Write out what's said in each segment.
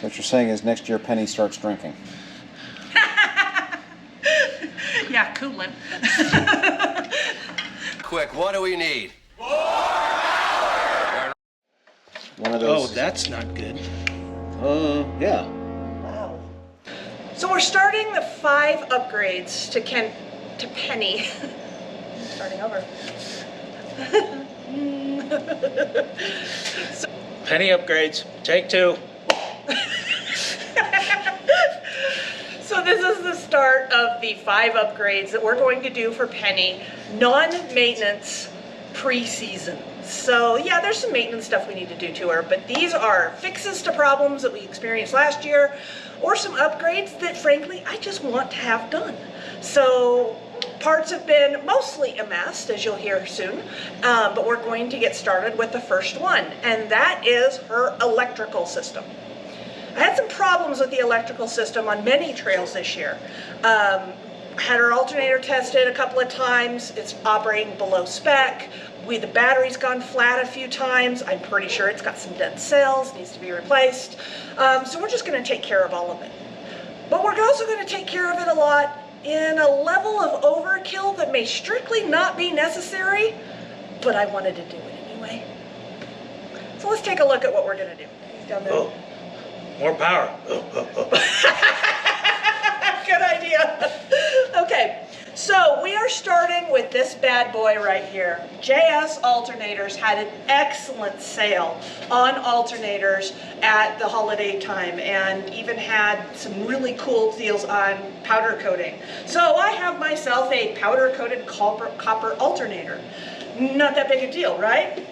What you're saying is next year Penny starts drinking. Yeah, cooling. Quick, what do we need? One of those. Oh, that's not good. Yeah. Wow. So we're starting the 5 upgrades to Penny. Starting over. Penny upgrades. Take 2. So this is the start of the 5 upgrades that we're going to do for Penny, non-maintenance pre-season. So yeah, there's some maintenance stuff we need to do to her, but these are fixes to problems that we experienced last year, or some upgrades that frankly I just want to have done. So parts have been mostly amassed, as you'll hear soon, but we're going to get started with the first one, and that is her electrical system. I had some problems with the electrical system on many trails this year. Had her alternator tested a couple of times. It's operating below spec. The battery's gone flat a few times. I'm pretty sure it's got some dead cells, needs to be replaced. So we're just going to take care of all of it. But we're also going to take care of it a lot in a level of overkill that may strictly not be necessary, but I wanted to do it anyway. So let's take a look at what we're going to do. He's down there. Oh, more power. Good idea. Okay, so we are starting with this bad boy right here. JS Alternators had an excellent sale on alternators at the holiday time, and even had some really cool deals on powder coating. So I have myself a powder coated copper alternator. Not that big a deal, right?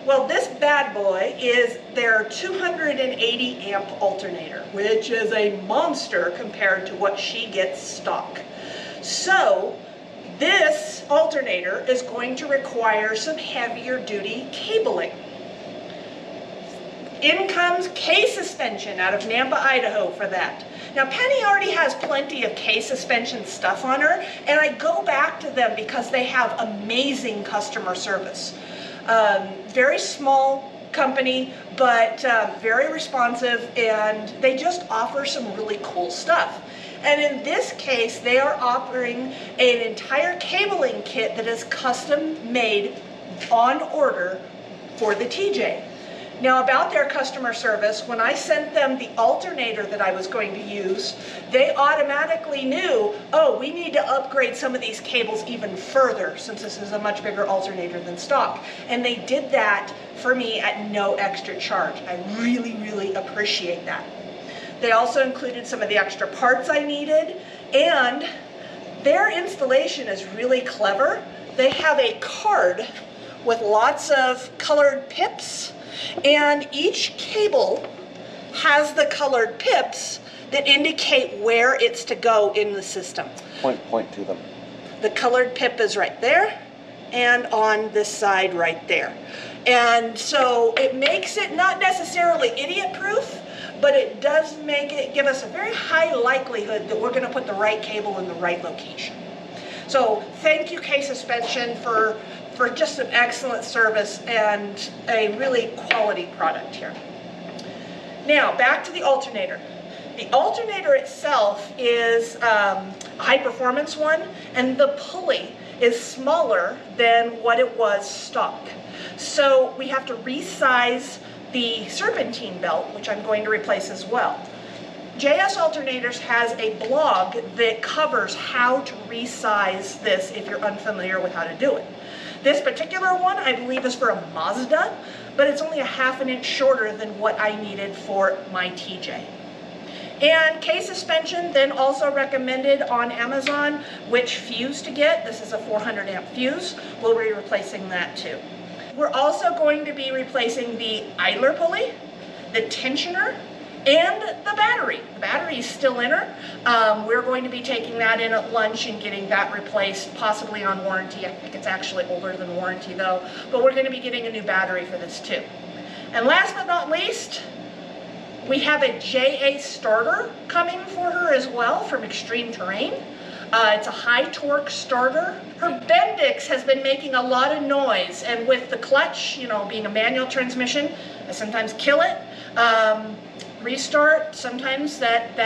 Well, this bad boy is their 280 amp alternator, which is a monster compared to what she gets stock. So this alternator is going to require some heavier duty cabling. In comes K-Suspension out of Nampa, Idaho for that. Now Penny already has plenty of K-Suspension stuff on her, and I go back to them because they have amazing customer service. Very small company, but very responsive, and they just offer some really cool stuff. And in this case, they are offering an entire cabling kit that is custom made on order for the TJ. Now about their customer service, when I sent them the alternator that I was going to use, they automatically knew, oh, we need to upgrade some of these cables even further since this is a much bigger alternator than stock. And they did that for me at no extra charge. I really, really appreciate that. They also included some of the extra parts I needed, and their installation is really clever. They have a card with lots of colored pips, and each cable has the colored pips that indicate where it's to go in the system. Point to them. The colored pip is right there, and on this side right there. And so it makes it not necessarily idiot-proof, but it does make it give us a very high likelihood that we're going to put the right cable in the right location. So thank you, K-Suspension, for just an excellent service and a really quality product here. Now back to the alternator. The alternator itself is a high performance one, and the pulley is smaller than what it was stock. So we have to resize the serpentine belt, which I'm going to replace as well. JS Alternators has a blog that covers how to resize this if you're unfamiliar with how to do it. This particular one, I believe, is for a Mazda, but it's only a ½ inch shorter than what I needed for my TJ. And K-Suspension then also recommended on Amazon which fuse to get. This is a 400 amp fuse. We'll be replacing that too. We're also going to be replacing the idler pulley, the tensioner, and the battery. The battery is still in her. We're going to be taking that in at lunch and getting that replaced, possibly on warranty. I think it's actually older than warranty though, but we're going to be getting a new battery for this too. And last but not least, we have a JA starter coming for her as well from Extreme Terrain. It's a high torque starter. Her bendix has been making a lot of noise, and with the clutch, you know, being a manual transmission, I sometimes kill it. restart, sometimes that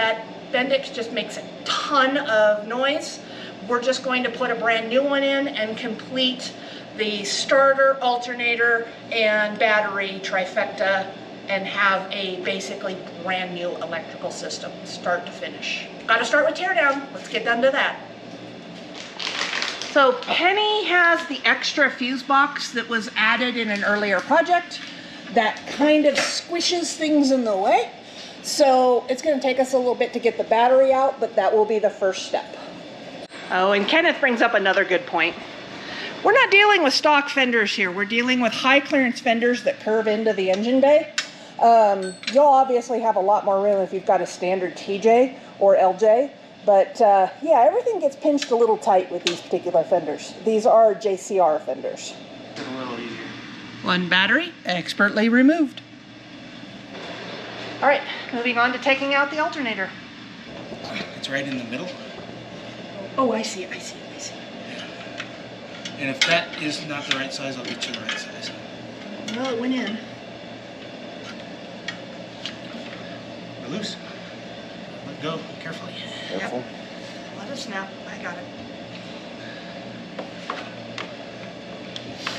bendix just makes a ton of noise. We're just going to put a brand new one in and complete the starter, alternator, and battery trifecta and have a basically brand new electrical system, start to finish. Got to start with teardown. Let's get down to that. So Penny has the extra fuse box that was added in an earlier project that kind of squishes things in the way. So it's going to take us a little bit to get the battery out, but that will be the first step. Oh, and Kenneth brings up another good point. We're not dealing with stock fenders here. We're dealing with high clearance fenders that curve into the engine bay. You'll obviously have a lot more room if you've got a standard TJ or LJ. But yeah, everything gets pinched a little tight with these particular fenders. These are JCR fenders. A little easier. One battery, expertly removed. All right, moving on to taking out the alternator. It's right in the middle. Oh, I see, I see, I see. And if that is not the right size, I'll get you the right size. Well, it went in. We're loose. Let go carefully. Careful. Yep. Let it snap. I got it.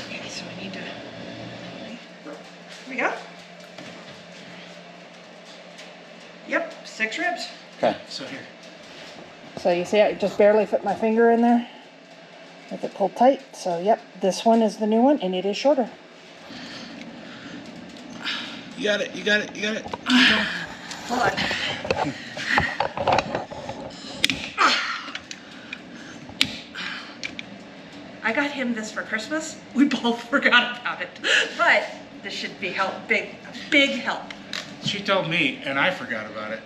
Okay, so I need to... Here we go. Yep, 6 ribs. Okay. So here. So you see I just barely fit my finger in there with it pulled tight. So yep, this one is the new one and it is shorter. You got it, you got it, you got it. Hold on. I got him this for Christmas. We both forgot about it. But this should be big help. She told me, and I forgot about it.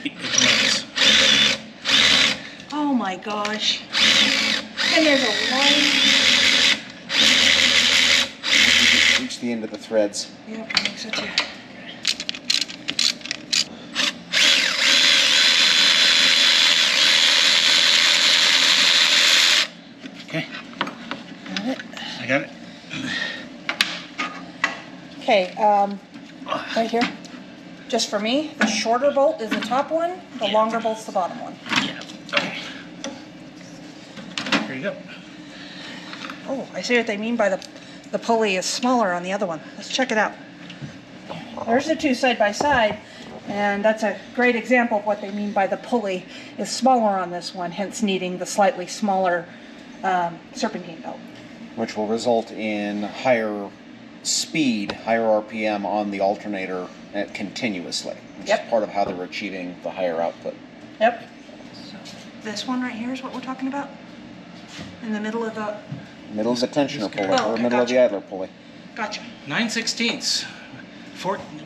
It's nice. Oh my gosh. And there's a line. Reach the end of the threads. Yep, I think so too. Okay, Got it. I got it. Okay, right here. Just for me, the shorter bolt is the top one, the longer bolt's the bottom one. Yeah, okay. Here you go. Oh, I see what they mean by the pulley is smaller on the other one. Let's check it out. There's the two side by side, and that's a great example of what they mean by the pulley is smaller on this one, hence needing the slightly smaller serpentine belt. Which will result in higher speed, higher RPM on the alternator continuously. Which Yep. is part of how they're achieving the higher output. Yep. So this one right here is what we're talking about? In the middle of the... Middle of the tensioner pulley, Oh, or okay, middle of the gotcha. idler pulley. Gotcha. 9/16,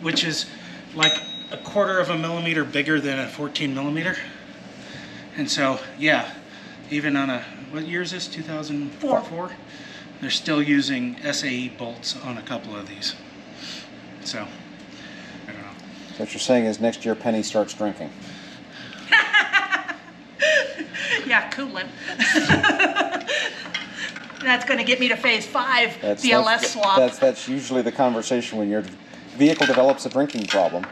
which is like 1/4 of a millimeter bigger than a 14 millimeter. And so, yeah, even on a, what year is this, 2004? They're still using SAE bolts on a couple of these. So, I don't know. So what you're saying is next year Penny starts drinking. Yeah, coolant. That's going to get me to phase 5, BLS swap. That's usually the conversation when your vehicle develops a drinking problem.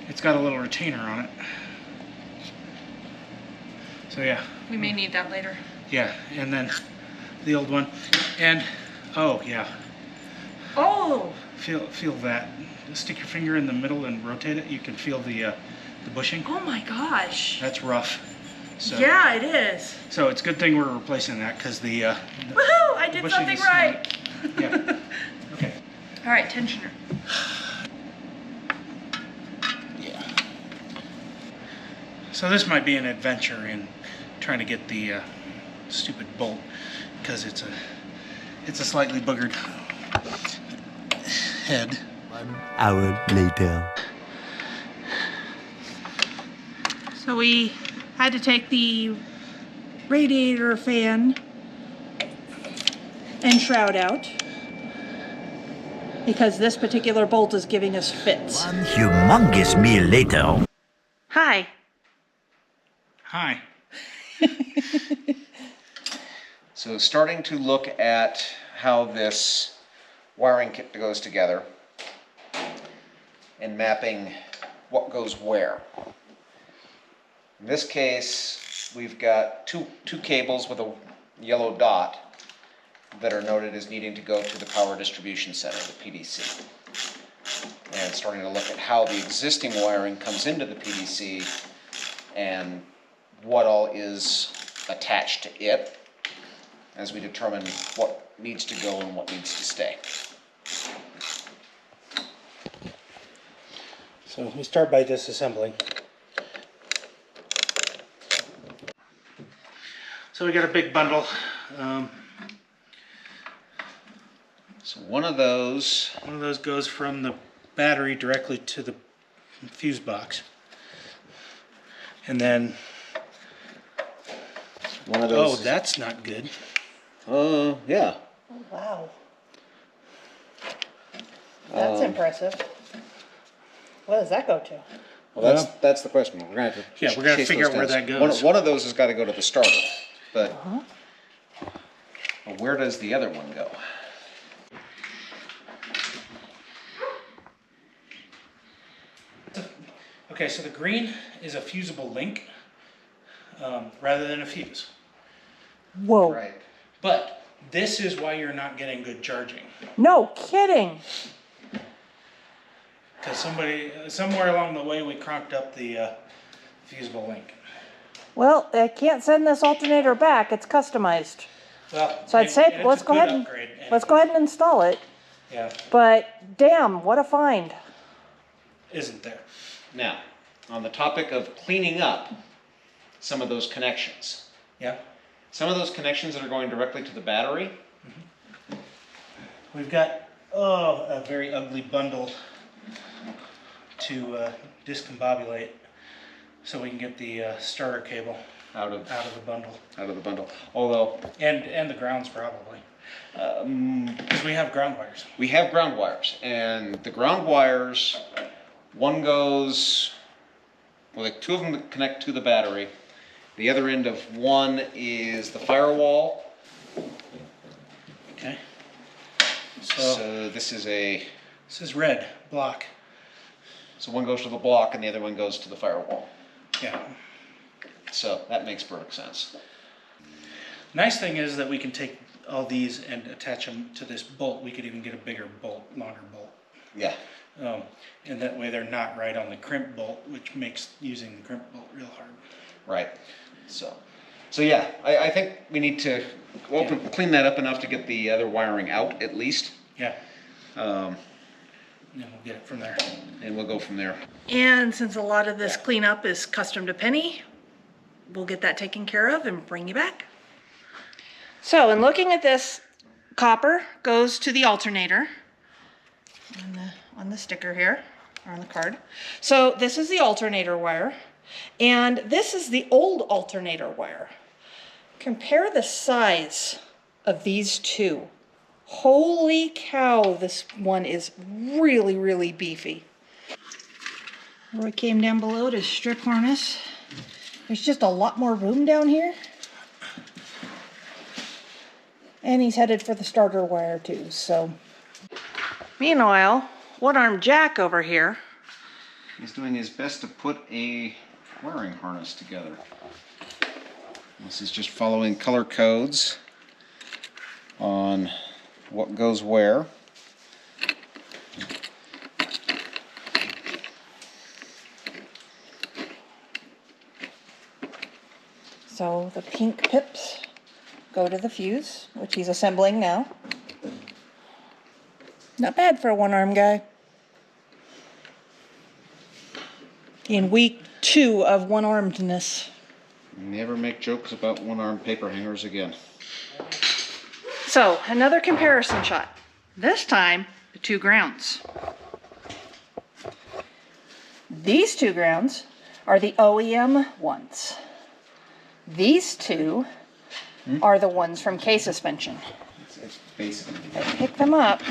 It's got a little retainer on it. So yeah. We may need that later. Yeah, and then the old one. And, oh yeah, Oh! feel that. Just stick your finger in the middle and rotate it. You can feel the bushing. Oh my gosh. That's rough. So, Yeah, it is. So it's a good thing we're replacing that because the Woohoo! I did bushing something is right. not- Yeah. Okay. All right, tensioner. Yeah. So this might be an adventure in trying to get the stupid bolt because it's a slightly boogered head. 1 hour later. So we had to take the radiator fan and shroud out because this particular bolt is giving us fits. 1 humongous meal later. Hi. Hi. So starting to look at how this wiring kit goes together and mapping what goes where. In this case, we've got two cables with a yellow dot that are noted as needing to go to the power distribution center, the PDC. And starting to look at how the existing wiring comes into the PDC and what all is attached to it as we determine what needs to go and what needs to stay. So we start by disassembling. So we got a big bundle. So one of those goes from the battery directly to the fuse box. And then, one of those. oh, that's not good. Yeah. Oh, wow. That's impressive. What does that go to? Well, that's the question. We're gonna have to we're gonna chase figure those out where down. that goes. One of those has got to go to the starter, but well, where does the other one go? Okay, so the green is a fusible link rather than a fuse. Whoa. Right. But this is why you're not getting good charging. No kidding. Because somewhere along the way, we cranked up the fusible link. Well, I can't send this alternator back. It's customized. Well, So I'd say it's let's a go good ahead and upgrade let's go ahead and install it. Yeah, But damn, what a find. isn't there? Now, on the topic of cleaning up some of those connections, Yeah. some of those connections that are going directly to the battery. We've got a very ugly bundle to discombobulate, so we can get the starter cable Out of the bundle, the bundle. Although and the grounds probably, because we have ground wires. we have ground wires, and the ground wires, one goes, well, like two of them connect to the battery. The other end of one is the firewall. Okay. So this is red block. So one goes to the block and the other one goes to the firewall. Yeah. So that makes perfect sense. Nice thing is that we can take all these and attach them to this bolt. We could even get a bigger bolt, longer bolt. Yeah. And that way they're not right on the crimp bolt, which makes using the crimp bolt real hard. Right. So yeah, I think we need to clean that up enough to get the other wiring out at least. Yeah. And then we'll get it from there. And we'll go from there. And since a lot of this cleanup is custom to Penny, we'll get that taken care of and bring you back. So in looking at this, copper goes to the alternator on the sticker here, or on the card. So this is the alternator wire, and this is the old alternator wire. Compare the size of these two. Holy cow, this one is really, really beefy. Roy came down below to strip harness. There's just a lot more room down here. And he's headed for the starter wire too, so. Meanwhile, one-armed Jack over here. He's doing his best to put a wiring harness together. This is just following color codes on what goes where. So the pink pips go to the fuse, which he's assembling now. Not bad for a one-armed guy. In week 2 of one-armedness. Never make jokes about one-armed paper hangers again. So, another comparison shot. This time, the 2 grounds. These 2 grounds are the OEM ones. These 2 are the ones from K-Suspension. It's basically, I pick them up.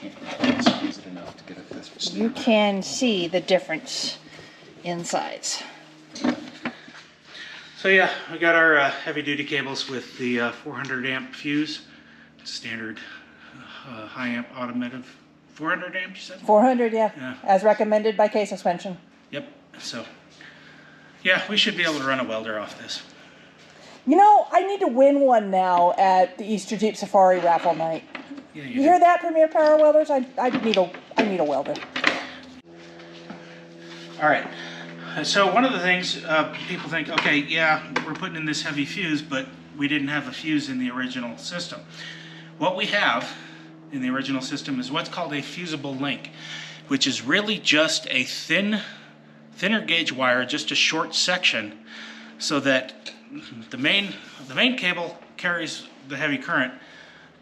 can't squeeze it enough to get it this You can see the difference in size. So yeah, we got our heavy duty cables with the 400 amp fuse, standard high amp automotive. 400 amp, you said? 400, yeah, Yeah. as recommended by K-Suspension. Yep. So yeah, we should be able to run a welder off this. You know, I need to win one now at the Easter Jeep Safari raffle night. Yeah, You hear that, Premier Power Welders? I need a welder. All right. So one of the things people think, okay, yeah, we're putting in this heavy fuse, but we didn't have a fuse in the original system. What we have in the original system is what's called a fusible link, which is really just a thinner gauge wire, just a short section, so that the main cable carries the heavy current.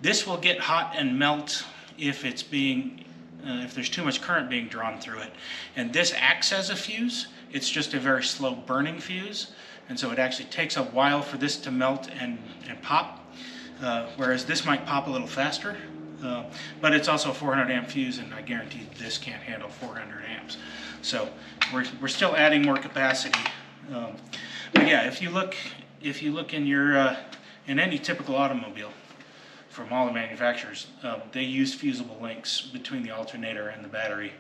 This will get hot and melt if it's being if there's too much current being drawn through it. And this acts as a fuse. It's just a very slow burning fuse, and so it actually takes a while for this to melt and pop, whereas this might pop a little faster. But it's also a 400 amp fuse, and I guarantee this can't handle 400 amps. So we're still adding more capacity. But yeah, if you look in your in any typical automobile from all the manufacturers, they use fusible links between the alternator and the battery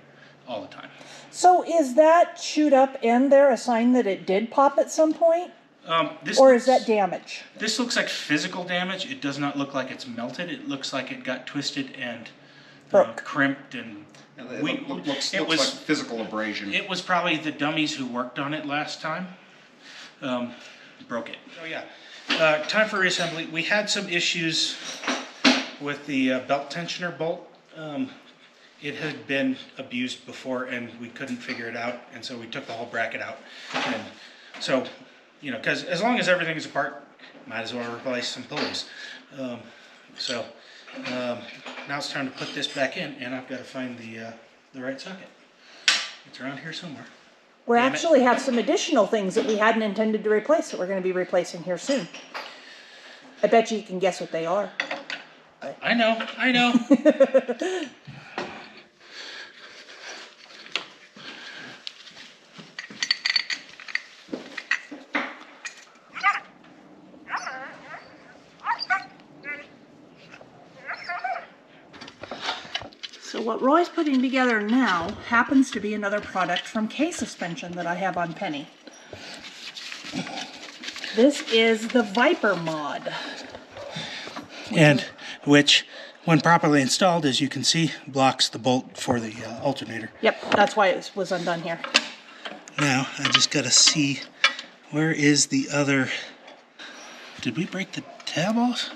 all the time. So is that chewed up end there a sign that it did pop at some point? Or is that damage? This looks like physical damage. It does not look like it's melted. It looks like it got twisted and crimped, and It looks like physical abrasion. it was probably the dummies who worked on it last time broke it. Oh yeah, time for reassembly. We had some issues with the belt tensioner bolt. It had been abused before, and we couldn't figure it out, and so we took the whole bracket out. And so, you know, because as long as everything is apart, might as well replace some pulleys. Now it's time to put this back in, and I've got to find the right socket. It's around here somewhere. We actually have some additional things that we hadn't intended to replace that we're going to be replacing here soon. I bet you can guess what they are. I know. So what Roy's putting together now happens to be another product from K-Suspension that I have on Penny. This is the Viper mod. And which, when properly installed, as you can see, blocks the bolt for the alternator. Yep, that's why it was undone here. Now, I just gotta see, where is the other... Did we break the tab off?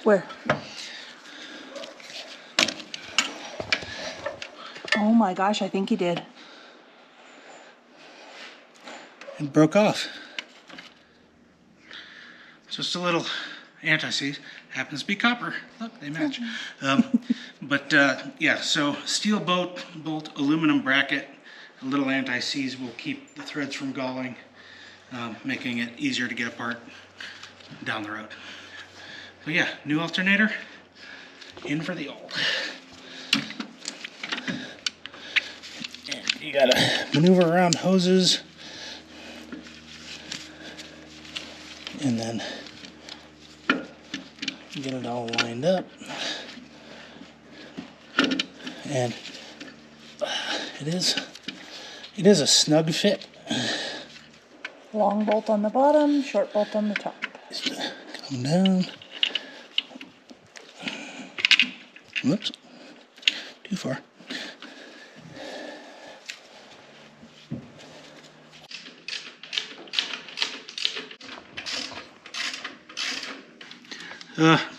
Where? Oh my gosh, I think he did. It broke off. Just a little anti-seize. Happens to be copper. Look, they match. Yeah, so steel bolt, aluminum bracket, a little anti-seize will keep the threads from galling, making it easier to get apart down the road. But yeah, new alternator, in for the old. And you gotta maneuver around hoses, and then get it all lined up, and it is a snug fit. Long bolt on the bottom, short bolt on the top. Come down. Whoops, too far.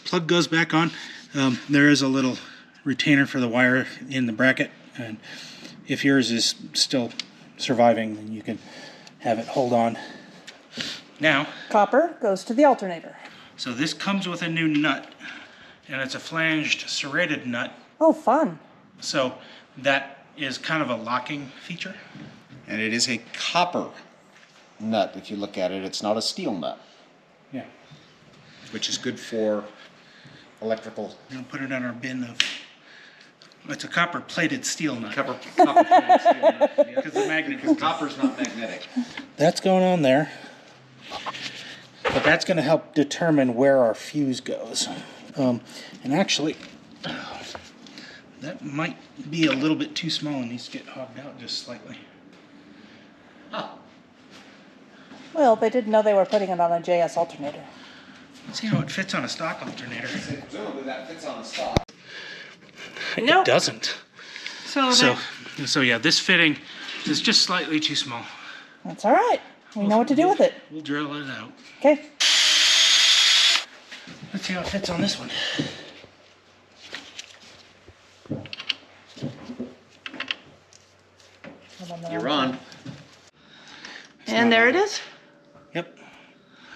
Plug goes back on. There is a little retainer for the wire in the bracket, and if yours is still surviving, then you can have it hold on. Now, Copper goes to the alternator. so this comes with a new nut, and it's a flanged serrated nut, Oh, fun. so that is kind of a locking feature. And it is a copper nut, if you look at it. It's not a steel nut, Yeah. which is good for electrical. We'll put it on our bin of... It's a copper-plated steel nut. Copper-plated steel nut. Because the magnet... Because copper's not magnetic. That's going on there. But that's going to help determine where our fuse goes. And actually, that might be a little bit too small and needs to get hogged out just slightly. Well, they didn't know they were putting it on a JS alternator. Let's see how it fits on a stock alternator. Presumably that fits on the stock. Nope. It doesn't. So So yeah, this fitting is just slightly too small. that's all right. We know what to do with it. We'll drill it out. Okay. Let's see how it fits on this one. You're on. And there it is. Yep.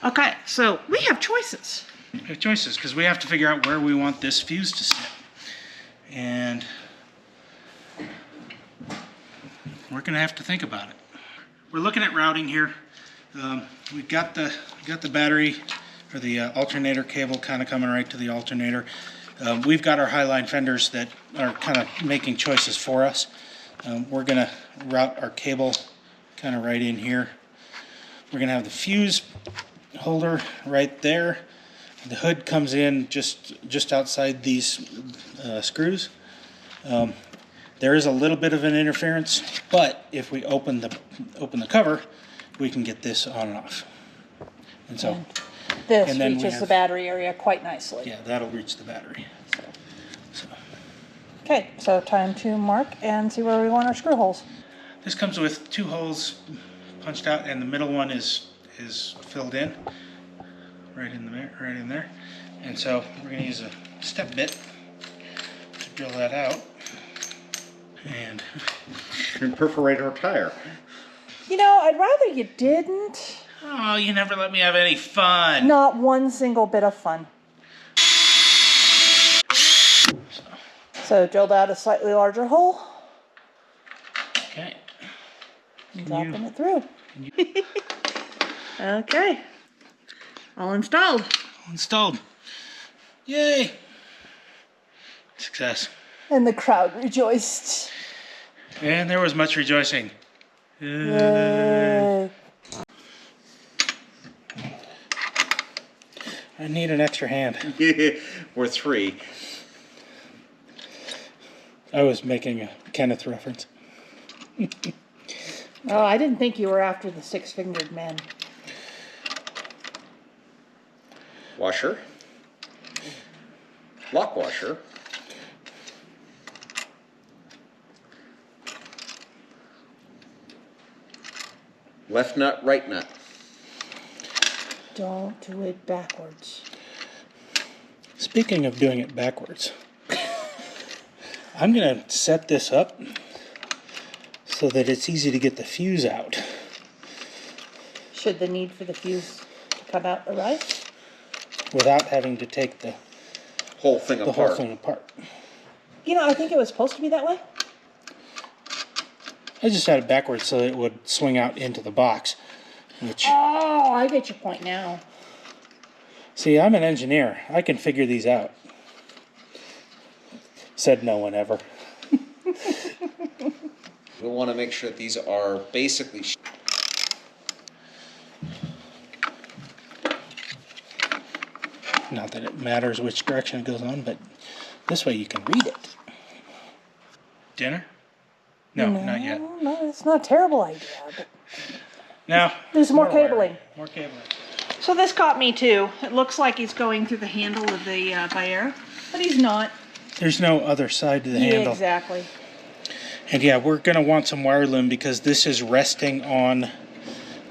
Okay, so we have choices. We have choices because we have to figure out where we want this fuse to sit. And we're going to have to think about it. We're looking at routing here. We've got the battery or the alternator cable kind of coming right to the alternator. We've got our highline fenders that are kind of making choices for us. We're going to route our cable kind of right in here. We're going to have the fuse holder right there. The hood comes in just outside these screws. There is a little bit of an interference, but if we open the cover, we can get this on and off. And so, This and then we reaches the have- battery area quite nicely. yeah, that'll reach the battery. So, Okay, so time to mark and see where we want our screw holes. this comes with 2 holes punched out, and the middle one is filled in, right in there. And so we're going to use a step bit to drill that out. And Perforate our tire. You know, I'd rather you didn't. oh, you never let me have any fun. Not one single bit of fun. So drilled out a slightly larger hole Okay. and dropping it through. Okay. All installed. Installed. Yay! Success. And the crowd rejoiced. And there was much rejoicing. Yay. I need an extra hand. We're 3. I was making a Kenneth reference. Oh, I didn't think you were after the 6-fingered man. Washer. Lock washer. Left nut, right nut. Don't do it backwards. Speaking of doing it backwards, I'm going to set this up so that it's easy to get the fuse out. Should the need for the fuse to come out arise? Without having to take the Whole thing whole apart. thing apart. You know, I think it was supposed to be that way. I just had it backwards so that it would swing out into the box. Which, Oh, I get your point now. see, I'm an engineer. I can figure these out. Said no one ever. We want to make sure that these are basically Not that it matters which direction it goes on, but this way you can read it. Dinner? No, not yet. No, it's not a terrible idea. But Now, there's more wiring. cabling. More cabling. So this caught me too. It looks like he's going through the handle of the Bayer, but he's not. There's no other side to the handle. Exactly. And yeah, we're going to want some wire loom because this is resting on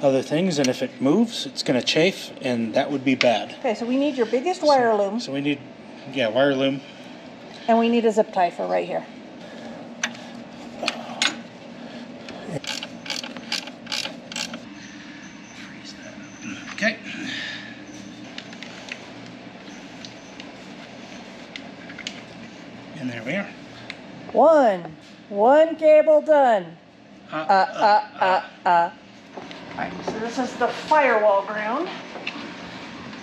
other things, and if it moves, it's going to chafe, and that would be bad. Okay, so we need your biggest wire loom, So we need, yeah, wire loom. and we need a zip tie for right here. Okay. And there we are. One cable done. Alright, so this is the firewall ground.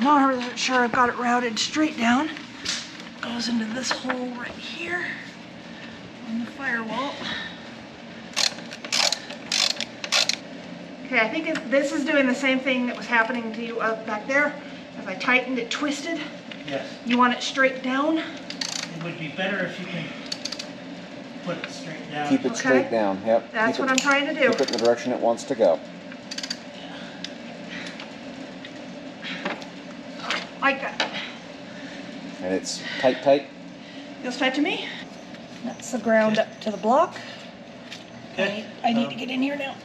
Not sure I've got it routed straight down. Goes into this hole right here on the firewall. Okay, I think this is doing the same thing that was happening to you back there. As I tightened, it twisted. Yes. You want it straight down? It would be better if you can put it straight down. Keep it straight down, yep. That's what I'm trying to do. Keep it in the direction it wants to go. Like that. And it's tight, tight. Feels tight to me? That's the ground up to the block. Okay. I need to get in here now.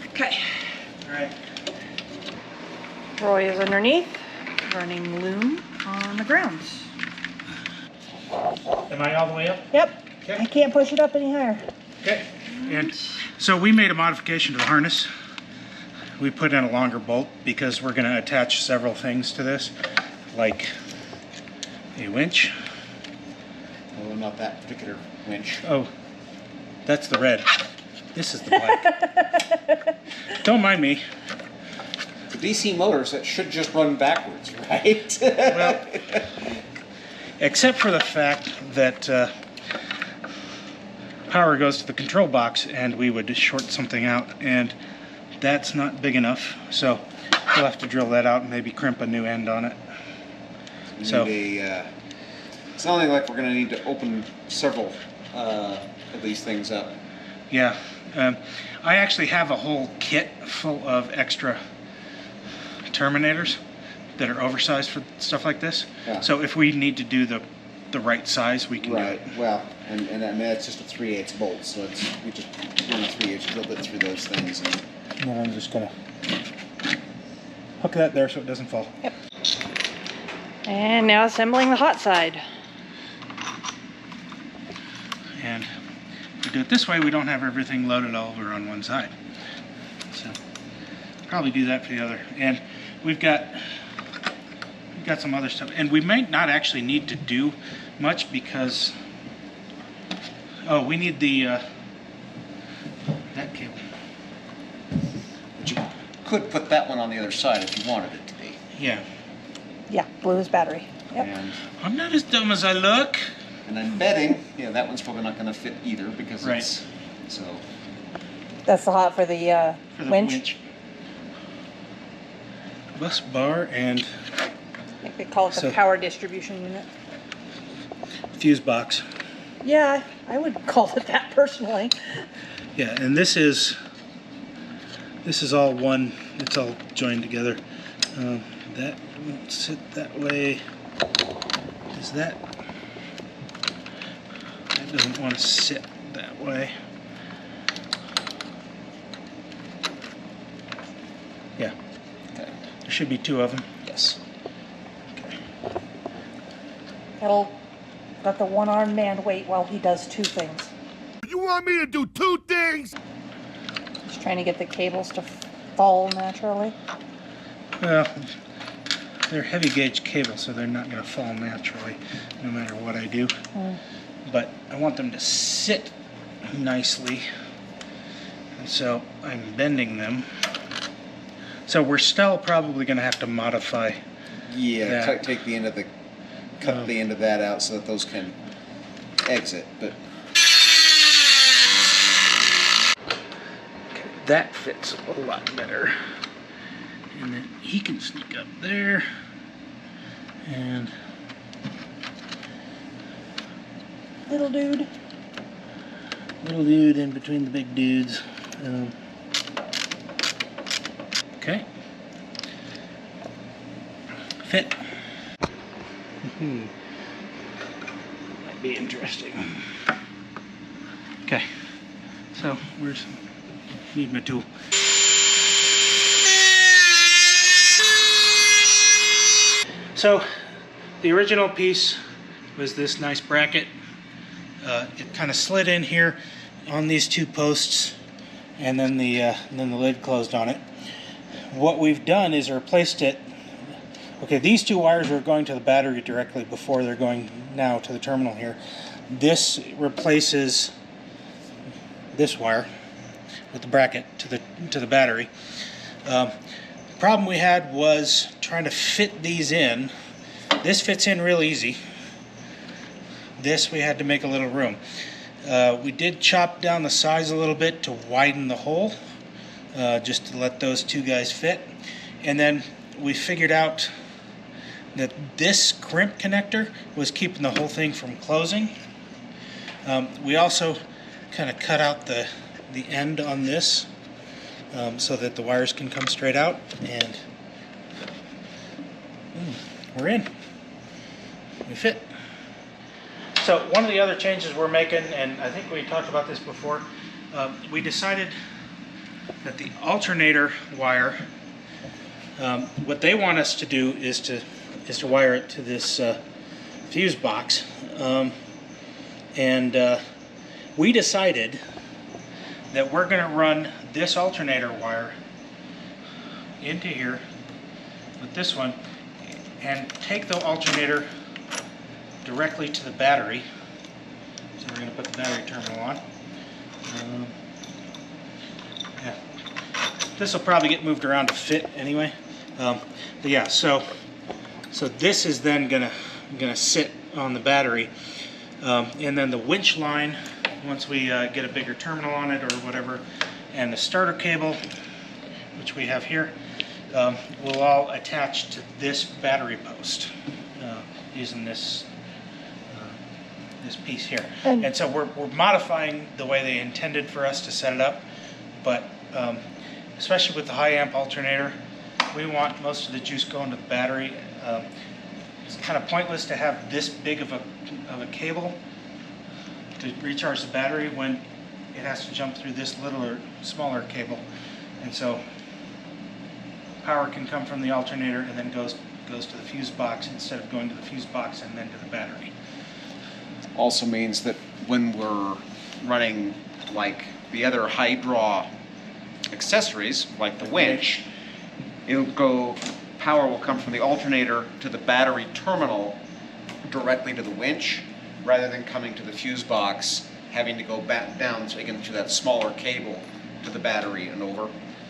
Okay. All right. Roy is underneath, running loom on the grounds. Am I all the way up? Yep. Okay. I can't push it up any higher. Okay. And so we made a modification to the harness. We put in a longer bolt because we're going to attach several things to this, like a winch. Oh, not that particular winch. Oh, that's the red. This is the black. Don't mind me. The DC motors, that should just run backwards, right? Well, except for the fact that power goes to the control box and we would short something out, and that's not big enough. So we'll have to drill that out and maybe crimp a new end on it. So it's sounding like we're going to need to open several of these things up. yeah, I actually have a whole kit full of extra terminators that are oversized for stuff like this. Yeah. So if we need to do the right size, we can do Right. it. Well, and I mean it's just a 3/8 bolt, so we just run a 3/8 drill bit through those things. And And then I'm just gonna hook that there so it doesn't fall. Yep. And now assembling the hot side. And if we do it this way, we don't have everything loaded all over on one side. So probably do that for the other. And we've got some other stuff. And we might not actually need to do much because, oh, we need the that cable. but you could put that one on the other side if you wanted it to be. Yeah. Yeah, blue is battery. Yep. And I'm not as dumb as I look. I'm betting, yeah, that one's probably not going to fit either because Right. it's so. That's the hot for the For the winch. Bus bar and I think they call it the So- power distribution unit. fuse box. Yeah, I would call it that personally. Yeah, and this is all one. It's all joined together. That won't sit that way. Does that? That doesn't want to sit that way. Yeah, Okay. there should be two of them. Yes. It'll let the one-armed man wait while he does two things. You want me to do two things? Just trying to get the cables to fall naturally. Well, they're heavy gauge cables, so they're not going to fall naturally, no matter what I do. But I want them to sit nicely, and so I'm bending them. So we're still probably going to have to modify. Yeah, Yeah. take the end of cut the end of that out so that those can exit. But That fits a lot better. And then he can sneak up there. And Little dude. little dude in between the big dudes. Okay. Fit. Might be interesting. Okay. So where's need my tool? So the original piece was this nice bracket. It kind of slid in here on these two posts, and then the lid closed on it. What we've done is replaced it. Okay, these two wires are going to the battery directly before they're going now to the terminal here. This replaces this wire with the bracket to the battery. Problem we had was trying to fit these in. This fits in real easy. This we had to make a little room. We did chop down the size a little bit to widen the hole, just to let those two guys fit. And then we figured out that this crimp connector was keeping the whole thing from closing. We also kind of cut out the end on this so that the wires can come straight out, and we're in. We fit. So one of the other changes we're making, and I think we talked about this before, we decided that the alternator wire, what they want us to do is to wire it to this fuse box, and we decided that we're going to run this alternator wire into here with this one and take the alternator directly to the battery. So we're going to put the battery terminal on. Yeah. This will probably get moved around to fit anyway. But yeah, so this is then gonna sit on the battery, and then the winch line, once we get a bigger terminal on it or whatever, and the starter cable, which we have here, will all attach to this battery post using this piece here. And so we're modifying the way they intended for us to set it up, but especially with the high amp alternator, we want most of the juice going to the battery. It's kind of pointless to have this big of a cable to recharge the battery when it has to jump through this littler, smaller cable. And so power can come from the alternator and then goes to the fuse box instead of going to the fuse box and then to the battery. Also means that when we're running like the other high draw accessories, like the winch, power will come from the alternator to the battery terminal directly to the winch, rather than coming to the fuse box, having to go back down so you can do that smaller cable to the battery and over.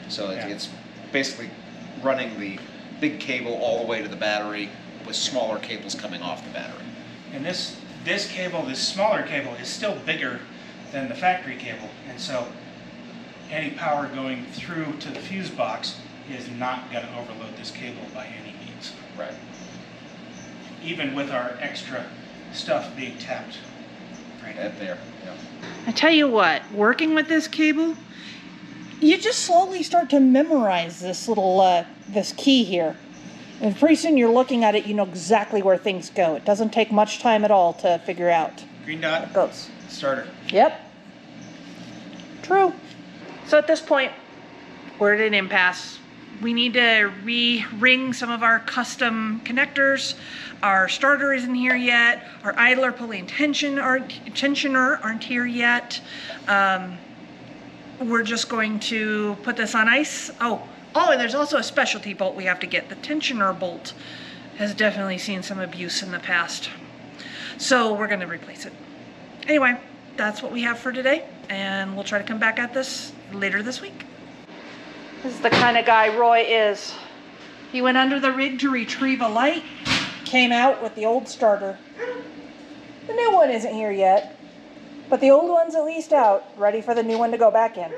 So it's basically running the big cable all the way to the battery with smaller cables coming off the battery. And this cable, this smaller cable, is still bigger than the factory cable, and so any power going through to the fuse box is not going to overload this cable by any means. Right. Even with our extra stuff being tapped right There. Yeah. I tell you what, working with this cable, you just slowly start to memorize this little, this key here. And pretty soon you're looking at it, you know exactly where things go. It doesn't take much time at all to figure out. Green dot, It goes. starter. Yep. True. So at this point, we're at an impasse. We need to re-ring some of our custom connectors. Our starter isn't here yet. Our idler, pulley, and tensioner aren't here yet. We're just going to put this on ice. Oh, and there's also a specialty bolt we have to get. The tensioner bolt has definitely seen some abuse in the past. So we're going to replace it. Anyway, that's what we have for today, and we'll try to come back at this later this week. This is the kind of guy Roy is. He went under the rig to retrieve a light, came out with the old starter. The new one isn't here yet, but the old one's at least out, ready for the new one to go back in.